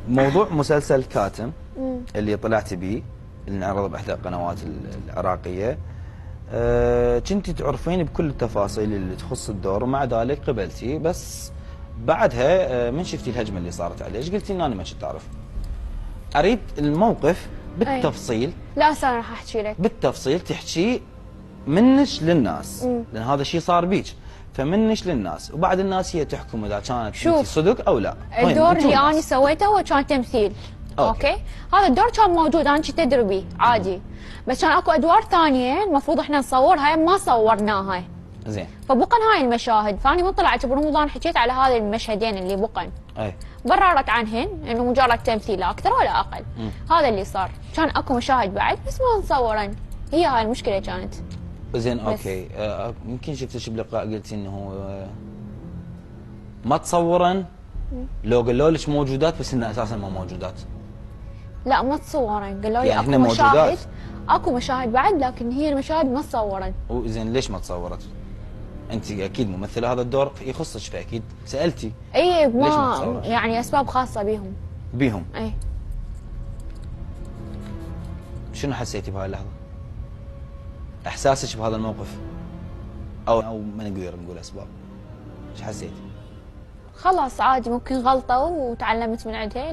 موضوع مسلسل كاتم اللي طلعت بيه، اللي انعرض باحدى القنوات العراقيه، كنتي تعرفين بكل التفاصيل اللي تخص الدور، ومع ذلك قبلتي. بس بعدها من شفتي الهجمه اللي صارت عليه، ايش قلتي؟ ان انا ما كنت اعرف. اريد الموقف بالتفصيل. لا هسه انا راح احكي لك بالتفصيل، تحكي منش للناس، لان هذا الشيء صار بيك، فمنش للناس، وبعد الناس هي تحكم اذا كانت انت صدق او لا. الدور اللي انا سويته هو كان تمثيل. اوكي. هذا الدور كان موجود، انا كنت ادري بيه عادي، بس كان اكو ادوار ثانيه المفروض احنا نصورها ما صورناها. زين. فبقن هاي المشاهد، فاني من طلعت برمضان حكيت على هذه المشهدين اللي بقن. اي. بررت عنهن انه مجرد تمثيل لا اكثر ولا اقل. هذا اللي صار، كان اكو مشاهد بعد بس ما نصورن، هي هاي المشكله كانت. زين اوكي. يمكن شفتش بلقاء قلتي انه ما تصورن، لو قالوا لك موجودات بس انها اساسا ما موجودات. لا ما تصورن، قالوا لي يعني اكو مشاهد، اكو مشاهد بعد، لكن هي المشاهد ما تصورن. وزين ليش ما تصورت؟ انت اكيد ممثله هذا الدور يخصك، فاكيد سالتي. اي ما ليش ما تصورت؟ يعني اسباب خاصه بيهم. اي. شنو حسيتي بهاي اللحظه؟ احساسك بهذا الموقف، او ما نقول اسباب، ايش حسيتي؟ خلاص عادي، ممكن غلطه وتعلمت من عندها.